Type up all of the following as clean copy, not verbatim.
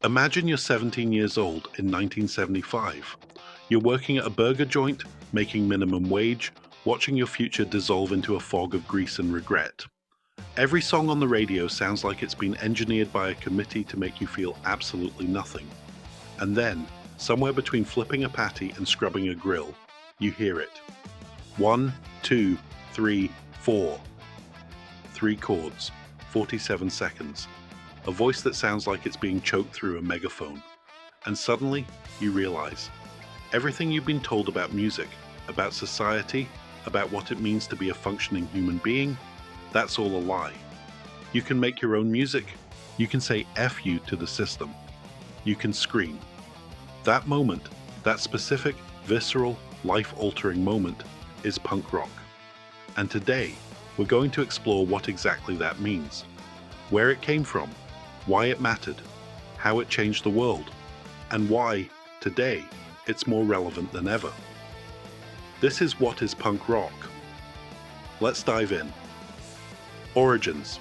Imagine you're 17 years old in 1975. You're working at a burger joint, making minimum wage, watching your future dissolve into a fog of grease and regret. Every song on the radio sounds like it's been engineered by a committee to make you feel absolutely nothing. And then, somewhere between flipping a patty and scrubbing a grill, you hear it. One, two, three, four. Three chords, 47 seconds. A voice that sounds like it's being choked through a megaphone. And suddenly, you realize everything you've been told about music, about society, about what it means to be a functioning human being, that's all a lie. You can make your own music. You can say F you to the system. You can scream. That moment, that specific, visceral, life-altering moment, is punk rock. And today, we're going to explore what exactly that means, where it came from, why it mattered, how it changed the world, and why, today, it's more relevant than ever. This is What is Punk Rock? Let's dive in. Origins.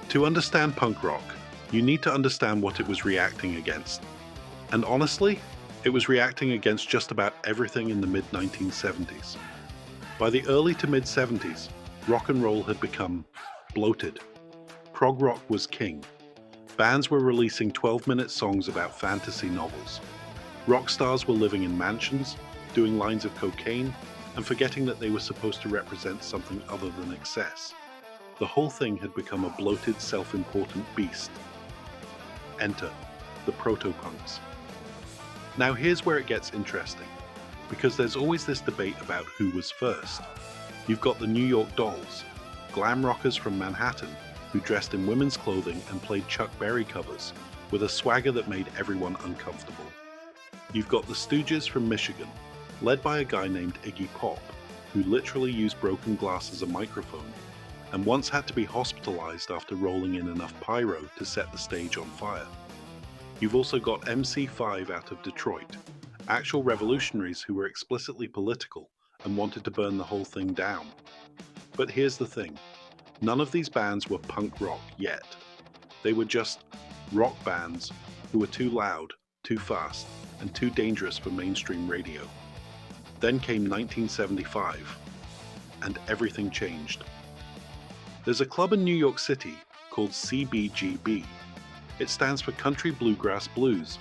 To understand punk rock, you need to understand what it was reacting against. And honestly, it was reacting against just about everything in the mid-1970s. By the early to mid-70s, rock and roll had become bloated. Prog rock was king. Bands were releasing 12-minute songs about fantasy novels. Rock stars were living in mansions, doing lines of cocaine, and forgetting that they were supposed to represent something other than excess. The whole thing had become a bloated, self-important beast. Enter the proto-punks. Now here's where it gets interesting, because there's always this debate about who was first. You've got the New York Dolls, glam rockers from Manhattan, who dressed in women's clothing and played Chuck Berry covers with a swagger that made everyone uncomfortable. You've got the Stooges from Michigan, led by a guy named Iggy Pop, who literally used broken glass as a microphone and once had to be hospitalized after rolling in enough pyro to set the stage on fire. You've also got MC5 out of Detroit, actual revolutionaries who were explicitly political and wanted to burn the whole thing down. But here's the thing. None of these bands were punk rock yet. They were just rock bands who were too loud, too fast, and too dangerous for mainstream radio. Then came 1975, and everything changed. There's a club in New York City called CBGB. It stands for Country Bluegrass Blues,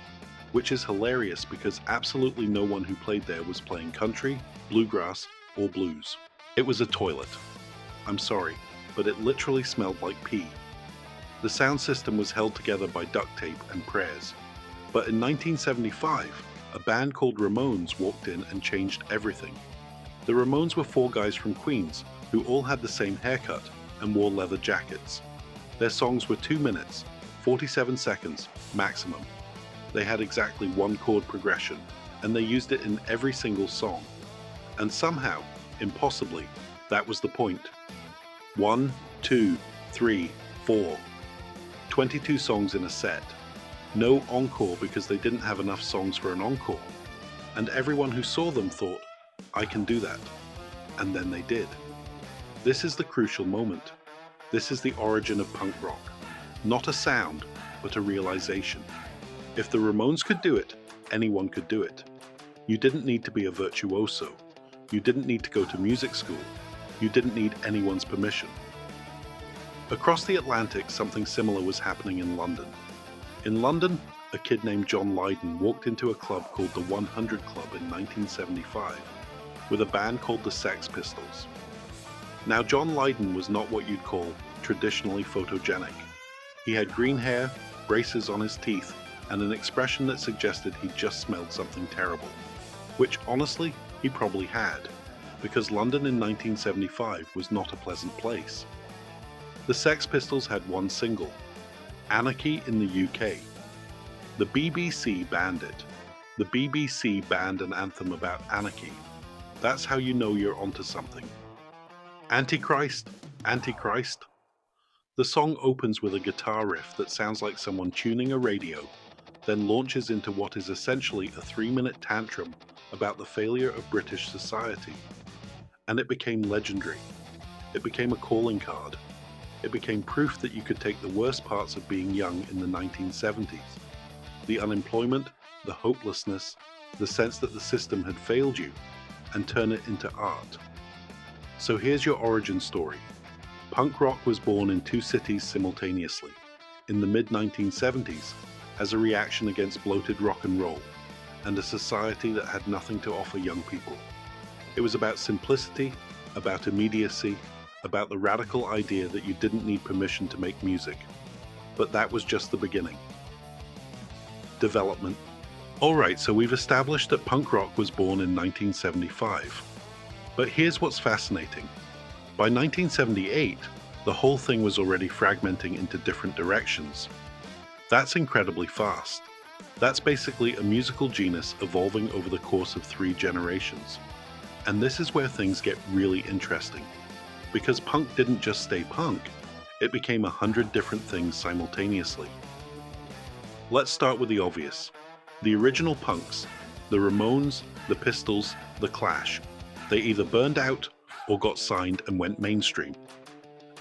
which is hilarious because absolutely no one who played there was playing country, bluegrass, or blues. It was a toilet. I'm sorry, but it literally smelled like pee. The sound system was held together by duct tape and prayers. But in 1975, a band called Ramones walked in and changed everything. The Ramones were four guys from Queens who all had the same haircut and wore leather jackets. Their songs were 2 minutes, 47 seconds maximum. They had exactly one chord progression, and they used it in every single song. And somehow, impossibly, that was the point. 1, 2, 3, 4. 22 songs in a set. No encore because they didn't have enough songs for an encore. And everyone who saw them thought, I can do that. And then they did. This is the crucial moment. This is the origin of punk rock. Not a sound, but a realization. If the Ramones could do it, anyone could do it. You didn't need to be a virtuoso. You didn't need to go to music school. You didn't need anyone's permission. Across the Atlantic, something similar was happening in London. In London, a kid named John Lydon walked into a club called the 100 Club in 1975 with a band called the Sex Pistols. Now, John Lydon was not what you'd call traditionally photogenic. He had green hair, braces on his teeth, and an expression that suggested he'd just smelled something terrible, which honestly, he probably had, because London in 1975 was not a pleasant place. The Sex Pistols had one single, Anarchy in the UK. The BBC banned it. The BBC banned an anthem about anarchy. That's how you know you're onto something. Antichrist, Antichrist. The song opens with a guitar riff that sounds like someone tuning a radio, then launches into what is essentially a 3-minute tantrum about the failure of British society. And it became legendary. It became a calling card. It became proof that you could take the worst parts of being young in the 1970s the unemployment, the hopelessness, the sense that the system had failed you, and turn it into art. So here's your origin story. Punk rock was born in two cities simultaneously, in the mid-1970s, as a reaction against bloated rock and roll, and a society that had nothing to offer young people. It was about simplicity, about immediacy, about the radical idea that you didn't need permission to make music. But that was just the beginning. Development. Alright, so we've established that punk rock was born in 1975. But here's what's fascinating. By 1978, the whole thing was already fragmenting into different directions. That's incredibly fast. That's basically a musical genus evolving over the course of 3 generations. And this is where things get really interesting. Because punk didn't just stay punk, it became 100 different things simultaneously. Let's start with the obvious. The original punks, the Ramones, the Pistols, the Clash, they either burned out or got signed and went mainstream.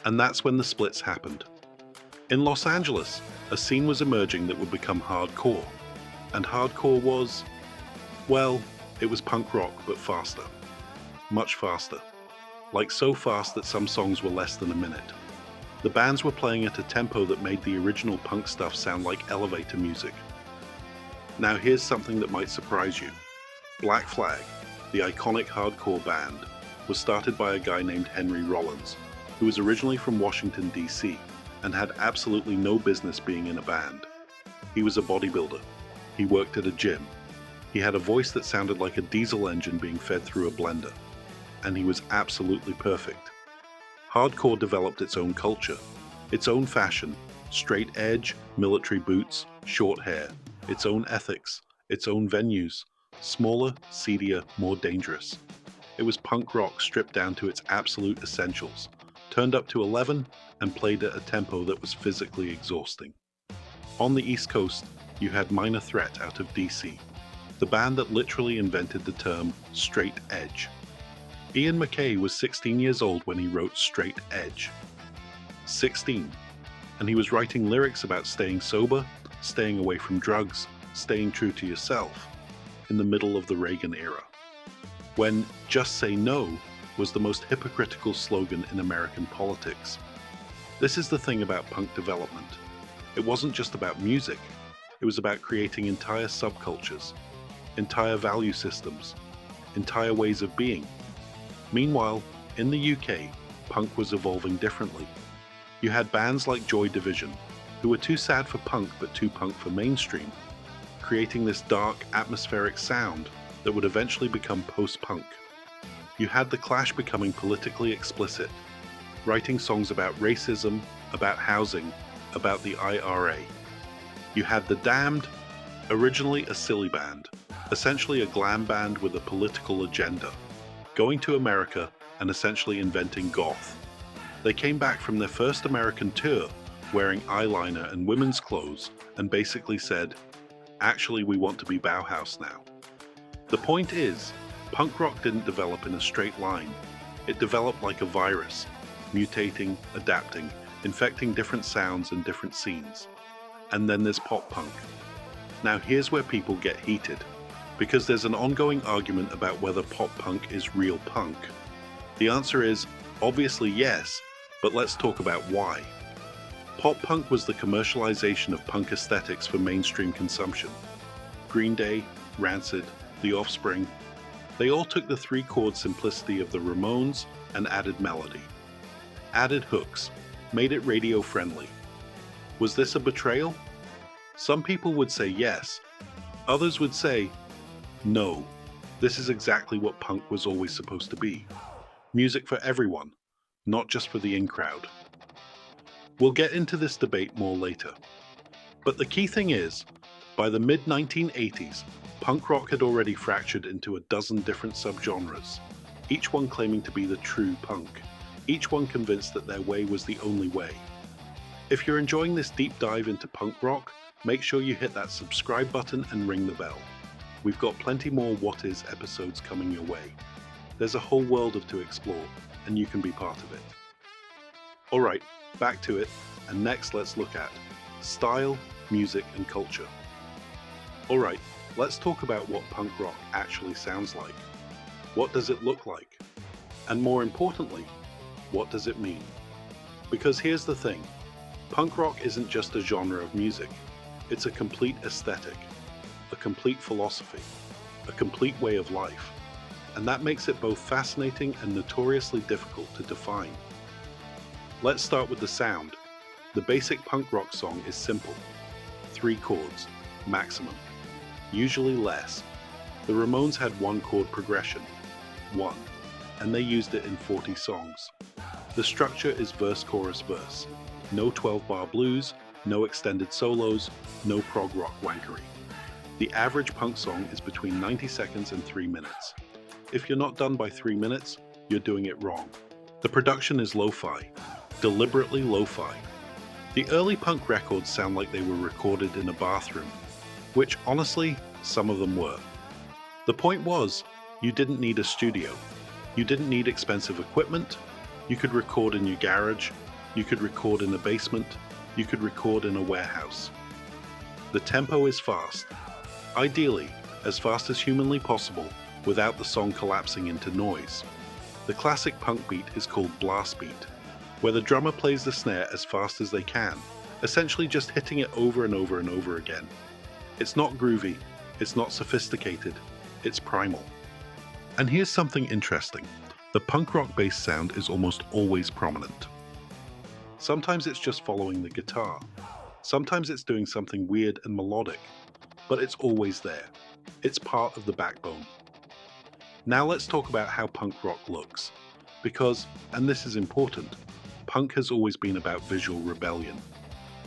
And that's when the splits happened. In Los Angeles, a scene was emerging that would become hardcore. And hardcore was, well, it was punk rock but faster. Much faster. Like so fast that some songs were less than a minute. The bands were playing at a tempo that made the original punk stuff sound like elevator music. Now here's something that might surprise you. Black Flag, the iconic hardcore band, was started by a guy named Henry Rollins, who was originally from Washington, D.C., and had absolutely no business being in a band. He was a bodybuilder. He worked at a gym. He had a voice that sounded like a diesel engine being fed through a blender. And he was absolutely perfect. Hardcore developed its own culture, its own fashion, straight edge, military boots, short hair, its own ethics, its own venues, smaller, seedier, more dangerous. It was punk rock stripped down to its absolute essentials, turned up to 11 and played at a tempo that was physically exhausting. On the East Coast, you had Minor Threat out of DC, the band that literally invented the term straight edge. Ian MacKaye was 16 years old when he wrote Straight Edge. 16. And he was writing lyrics about staying sober, staying away from drugs, staying true to yourself, in the middle of the Reagan era, when "Just Say No" was the most hypocritical slogan in American politics. This is the thing about punk development. It wasn't just about music, it was about creating entire subcultures, entire value systems, entire ways of being. Meanwhile, in the UK, punk was evolving differently. You had bands like Joy Division, who were too sad for punk but too punk for mainstream, creating this dark, atmospheric sound that would eventually become post-punk. You had the Clash becoming politically explicit, writing songs about racism, about housing, about the IRA. You had The Damned, originally a silly band, essentially a glam band with a political agenda, going to America and essentially inventing goth. They came back from their first American tour wearing eyeliner and women's clothes and basically said, actually we want to be Bauhaus now. The point is, punk rock didn't develop in a straight line. It developed like a virus, mutating, adapting, infecting different sounds and different scenes. And then there's pop punk. Now here's where people get heated, because there's an ongoing argument about whether pop punk is real punk. The answer is, obviously yes, but let's talk about why. Pop punk was the commercialization of punk aesthetics for mainstream consumption. Green Day, Rancid, The Offspring, they all took the 3-chord simplicity of the Ramones and added melody. Added hooks, made it radio friendly. Was this a betrayal? Some people would say yes. Others would say, no, this is exactly what punk was always supposed to be. Music for everyone, not just for the in-crowd. We'll get into this debate more later. But the key thing is, by the mid-1980s, punk rock had already fractured into a dozen different subgenres, each one claiming to be the true punk, each one convinced that their way was the only way. If you're enjoying this deep dive into punk rock, make sure you hit that subscribe button and ring the bell. We've got plenty more What Is episodes coming your way. There's a whole world to explore, and you can be part of it. Alright, back to it, and next let's look at style, music, and culture. Alright, let's talk about what punk rock actually sounds like. What does it look like? And more importantly, what does it mean? Because here's the thing, punk rock isn't just a genre of music, it's a complete aesthetic, a complete philosophy, a complete way of life, and that makes it both fascinating and notoriously difficult to define. Let's start with the sound. The basic punk rock song is simple. 3 chords, maximum. Usually less. The Ramones had 1 chord progression, 1, and they used it in 40 songs. The structure is verse, chorus, verse. No 12-bar blues, no extended solos, no prog rock wankery. The average punk song is between 90 seconds and 3 minutes. If you're not done by 3 minutes, you're doing it wrong. The production is lo-fi, deliberately lo-fi. The early punk records sound like they were recorded in a bathroom, which honestly, some of them were. The point was, you didn't need a studio. You didn't need expensive equipment. You could record in your garage. You could record in a basement. You could record in a warehouse. The tempo is fast. Ideally, as fast as humanly possible without the song collapsing into noise. The classic punk beat is called blast beat, where the drummer plays the snare as fast as they can, essentially just hitting it over and over and over again. It's not groovy, it's not sophisticated, it's primal. And here's something interesting. The punk rock bass sound is almost always prominent. Sometimes it's just following the guitar. Sometimes it's doing something weird and melodic, but it's always there. It's part of the backbone. Now let's talk about how punk rock looks. Because, and this is important, punk has always been about visual rebellion.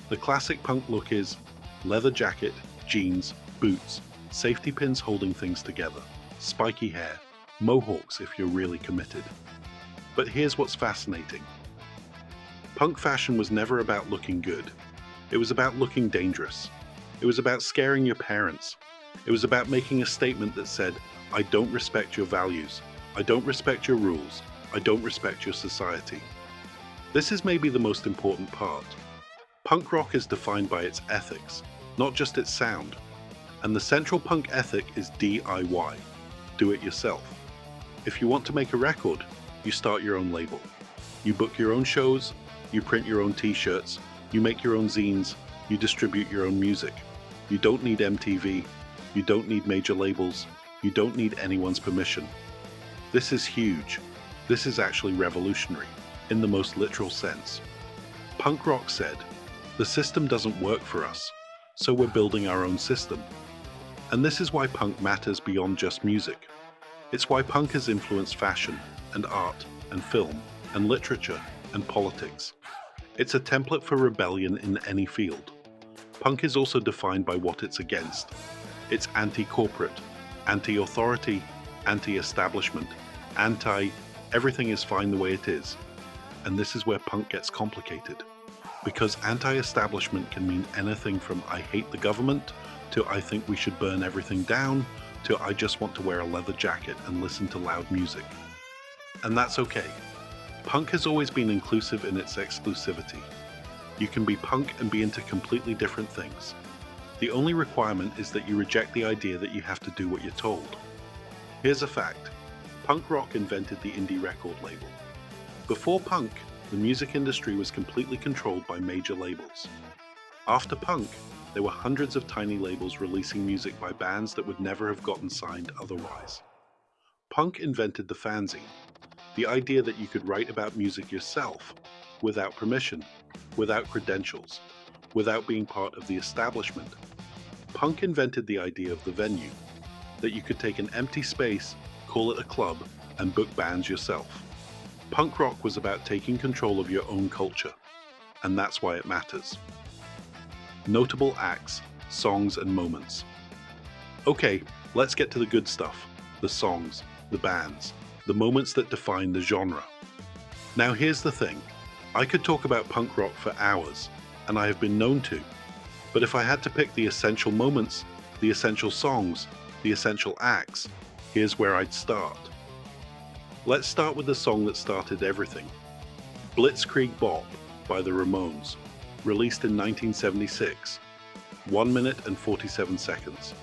The classic punk look is leather jacket, jeans, boots, safety pins holding things together, spiky hair, mohawks if you're really committed. But here's what's fascinating. Punk fashion was never about looking good. It was about looking dangerous. It was about scaring your parents. It was about making a statement that said, I don't respect your values. I don't respect your rules. I don't respect your society. This is maybe the most important part. Punk rock is defined by its ethics, not just its sound. And the central punk ethic is DIY, do it yourself. If you want to make a record, you start your own label. You book your own shows, you print your own t-shirts, you make your own zines, you distribute your own music. You don't need MTV, you don't need major labels, you don't need anyone's permission. This is huge. This is actually revolutionary, in the most literal sense. Punk rock said, the system doesn't work for us, so we're building our own system. And this is why punk matters beyond just music. It's why punk has influenced fashion, and art, and film, and literature, and politics. It's a template for rebellion in any field. Punk is also defined by what it's against. It's anti-corporate, anti-authority, anti-establishment, everything is fine the way it is. And this is where punk gets complicated. Because anti-establishment can mean anything from I hate the government, to I think we should burn everything down, to I just want to wear a leather jacket and listen to loud music. And that's okay. Punk has always been inclusive in its exclusivity. You can be punk and be into completely different things. The only requirement is that you reject the idea that you have to do what you're told. Here's a fact. Punk rock invented the indie record label. Before punk, the music industry was completely controlled by major labels. After punk, there were hundreds of tiny labels releasing music by bands that would never have gotten signed otherwise. Punk invented the fanzine, the idea that you could write about music yourself, without permission, without credentials, without being part of the establishment. Punk invented the idea of the venue, that you could take an empty space, call it a club, and book bands yourself. Punk rock was about taking control of your own culture, and that's why it matters. Notable acts, songs, and moments. Okay, let's get to the good stuff, the songs, the bands, the moments that define the genre. Now here's the thing, I could talk about punk rock for hours, and I have been known to, but if I had to pick the essential moments, the essential songs, the essential acts, here's where I'd start. Let's start with the song that started everything, Blitzkrieg Bop by the Ramones, released in 1976. 1 minute and 47 seconds.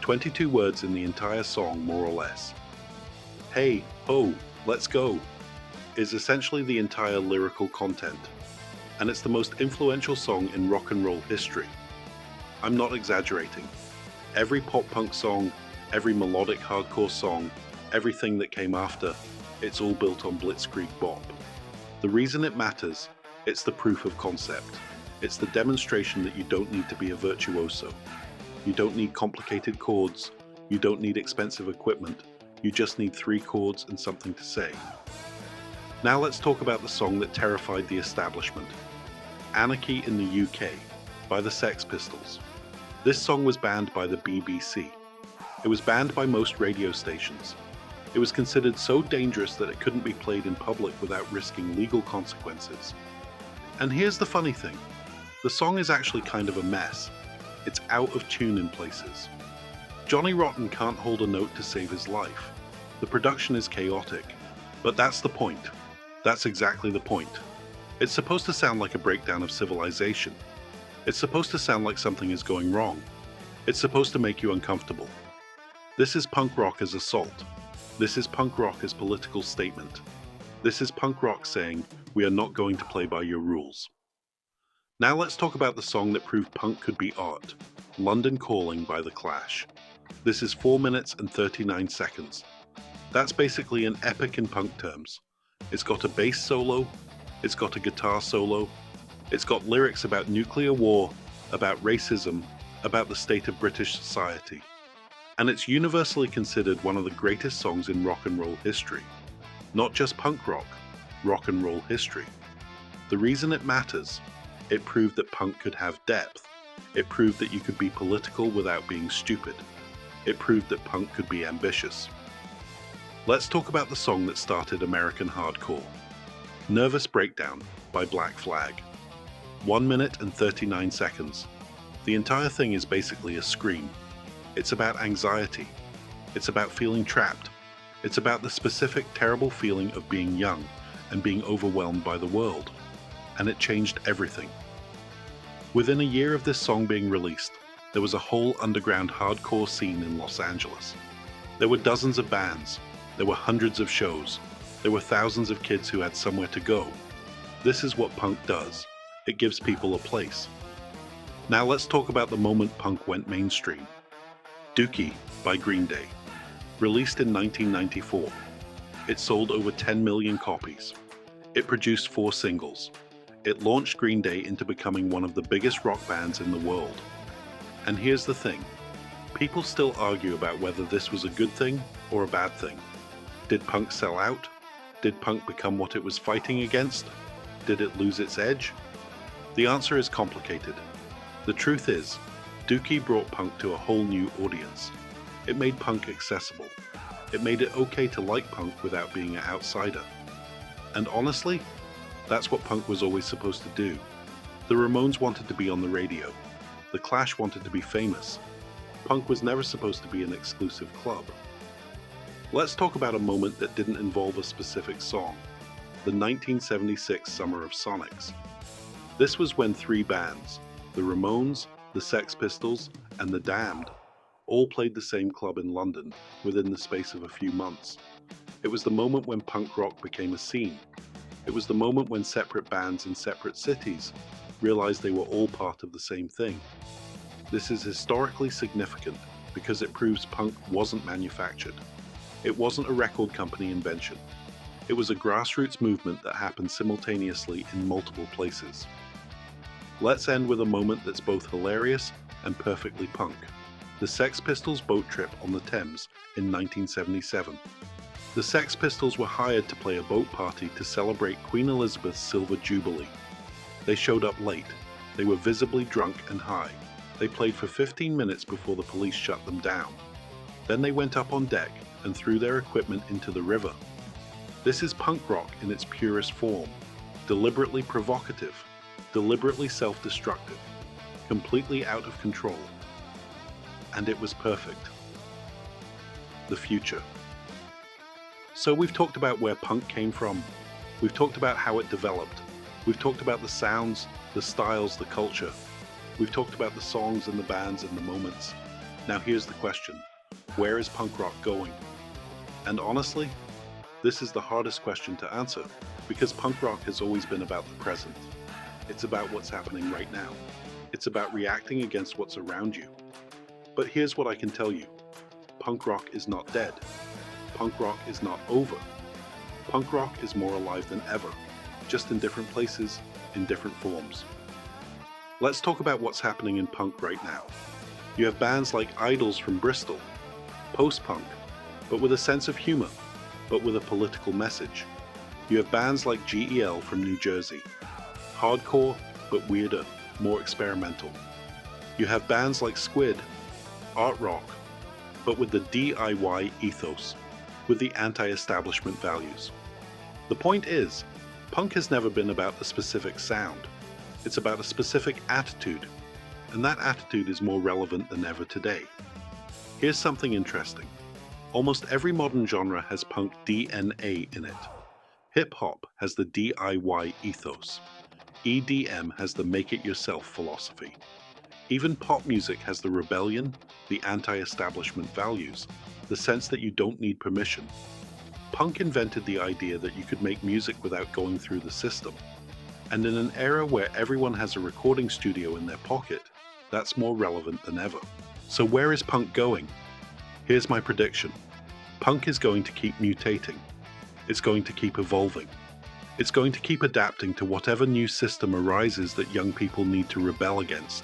22 words in the entire song, more or less. Hey, ho, let's go is essentially the entire lyrical content, and it's the most influential song in rock and roll history. I'm not exaggerating. Every pop-punk song, every melodic hardcore song, everything that came after, it's all built on blitzkrieg bop. The reason it matters, it's the proof of concept. It's the demonstration that you don't need to be a virtuoso. You don't need complicated chords, you don't need expensive equipment, you just need 3 chords and something to say. Now let's talk about the song that terrified the establishment. Anarchy in the UK by the Sex Pistols. This song was banned by the BBC. It was banned by most radio stations. It was considered so dangerous that it couldn't be played in public without risking legal consequences. And here's the funny thing. The song is actually kind of a mess. It's out of tune in places. Johnny Rotten can't hold a note to save his life. The production is chaotic. But that's the point. That's exactly the point. It's supposed to sound like a breakdown of civilization. It's supposed to sound like something is going wrong. It's supposed to make you uncomfortable. This is punk rock as assault. This is punk rock as political statement. This is punk rock saying, we are not going to play by your rules. Now let's talk about the song that proved punk could be art, London Calling by The Clash. This is 4 minutes and 39 seconds. That's basically an epic in punk terms. It's got a bass solo, it's got a guitar solo, it's got lyrics about nuclear war, about racism, about the state of British society. And it's universally considered one of the greatest songs in rock and roll history. Not just punk rock and roll history. The reason it matters, it proved that punk could have depth. It proved that you could be political without being stupid. It proved that punk could be ambitious. Let's talk about the song that started American hardcore. Nervous Breakdown by Black Flag. 1 minute and 39 seconds. The entire thing is basically a scream. It's about anxiety. It's about feeling trapped. It's about the specific terrible feeling of being young and being overwhelmed by the world. And it changed everything. Within a year of this song being released, there was a whole underground hardcore scene in Los Angeles. There were dozens of bands. There were hundreds of shows. There were thousands of kids who had somewhere to go. This is what punk does. It gives people a place. Now let's talk about the moment punk went mainstream. Dookie by Green Day. Released in 1994. It sold over 10 million copies. It produced 4 singles. It launched Green Day into becoming one of the biggest rock bands in the world. And here's the thing. People still argue about whether this was a good thing or a bad thing. Did punk sell out? Did punk become what it was fighting against? Did it lose its edge? The answer is complicated. The truth is, Dookie brought punk to a whole new audience. It made punk accessible. It made it okay to like punk without being an outsider. And honestly, that's what punk was always supposed to do. The Ramones wanted to be on the radio. The Clash wanted to be famous. Punk was never supposed to be an exclusive club. Let's talk about a moment that didn't involve a specific song, the 1976 Summer of Sonics. This was when 3 bands, the Ramones, the Sex Pistols, and the Damned, all played the same club in London within the space of a few months. It was the moment when punk rock became a scene. It was the moment when separate bands in separate cities realized they were all part of the same thing. This is historically significant because it proves punk wasn't manufactured. It wasn't a record company invention. It was a grassroots movement that happened simultaneously in multiple places. Let's end with a moment that's both hilarious and perfectly punk. The Sex Pistols boat trip on the Thames in 1977. The Sex Pistols were hired to play a boat party to celebrate Queen Elizabeth's Silver Jubilee. They showed up late. They were visibly drunk and high. They played for 15 minutes before the police shut them down. Then they went up on deck and threw their equipment into the river. This is punk rock in its purest form, deliberately provocative, deliberately self-destructive, completely out of control. And it was perfect. The future. So we've talked about where punk came from. We've talked about how it developed. We've talked about the sounds, the styles, the culture. We've talked about the songs and the bands and the moments. Now here's the question. Where is punk rock going? And honestly, this is the hardest question to answer because punk rock has always been about the present. It's about what's happening right now. It's about reacting against what's around you. But here's what I can tell you. Punk rock is not dead. Punk rock is not over. Punk rock is more alive than ever, just in different places, in different forms. Let's talk about what's happening in punk right now. You have bands like Idols from Bristol, post-punk, but with a sense of humor, but with a political message. You have bands like GEL from New Jersey, hardcore, but weirder, more experimental. You have bands like Squid, art rock, but with the DIY ethos, with the anti-establishment values. The point is, punk has never been about a specific sound. It's about a specific attitude, and that attitude is more relevant than ever today. Here's something interesting. Almost every modern genre has punk DNA in it. Hip-hop has the DIY ethos. EDM has the make-it-yourself philosophy. Even pop music has the rebellion, the anti-establishment values, the sense that you don't need permission. Punk invented the idea that you could make music without going through the system. And in an era where everyone has a recording studio in their pocket, that's more relevant than ever. So where is punk going? Here's my prediction. Punk is going to keep mutating. It's going to keep evolving. It's going to keep adapting to whatever new system arises that young people need to rebel against.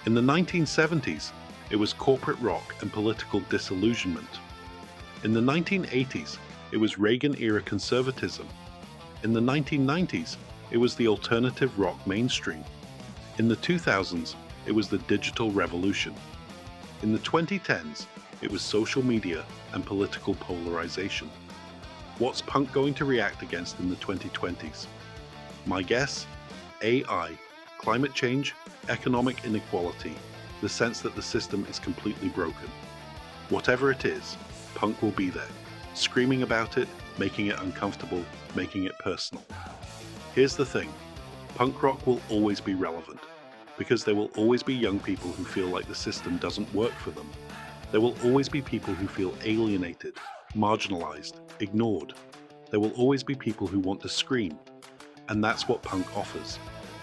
In the 1970s, it was corporate rock and political disillusionment. In the 1980s, it was Reagan-era conservatism. In the 1990s, it was the alternative rock mainstream. In the 2000s, it was the digital revolution. In the 2010s, it was social media and political polarization. What's punk going to react against in the 2020s? My guess? AI, climate change, economic inequality, the sense that the system is completely broken. Whatever it is, punk will be there, screaming about it, making it uncomfortable, making it personal. Here's the thing, punk rock will always be relevant, because there will always be young people who feel like the system doesn't work for them. There will always be people who feel alienated, marginalized, ignored. There will always be people who want to scream. And that's what punk offers.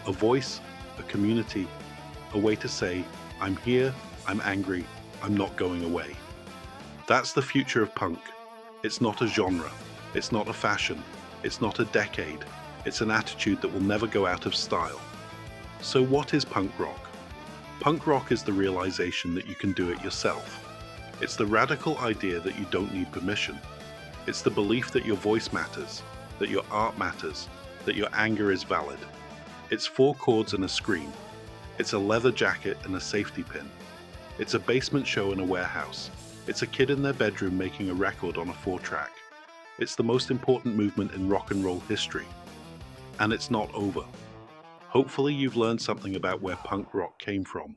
A voice, a community, a way to say, I'm here, I'm angry, I'm not going away. That's the future of punk. It's not a genre, it's not a fashion, it's not a decade, it's an attitude that will never go out of style. So what is punk rock? Punk rock is the realization that you can do it yourself. It's the radical idea that you don't need permission. It's the belief that your voice matters, that your art matters, that your anger is valid. It's 4 chords and a scream. It's a leather jacket and a safety pin. It's a basement show in a warehouse. It's a kid in their bedroom making a record on a 4-track. It's the most important movement in rock and roll history. And it's not over. Hopefully you've learned something about where punk rock came from,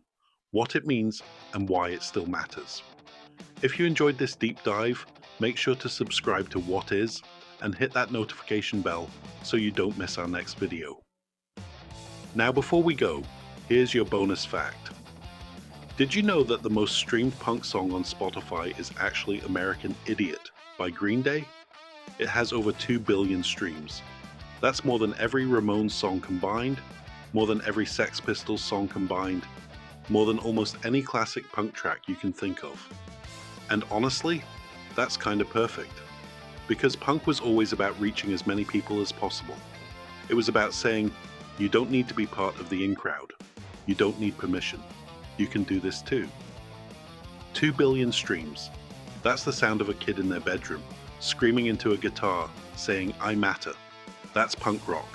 what it means, and why it still matters. If you enjoyed this deep dive, make sure to subscribe to What Is and hit that notification bell so you don't miss our next video. Now before we go, here's your bonus fact. Did you know that the most streamed punk song on Spotify is actually American Idiot by Green Day? It has over 2 billion streams. That's more than every Ramones song combined, more than every Sex Pistols song combined, more than almost any classic punk track you can think of. And honestly, that's kinda perfect. Because punk was always about reaching as many people as possible. It was about saying, you don't need to be part of the in crowd. You don't need permission. You can do this too. 2 billion streams. That's the sound of a kid in their bedroom, screaming into a guitar, saying, I matter. That's punk rock.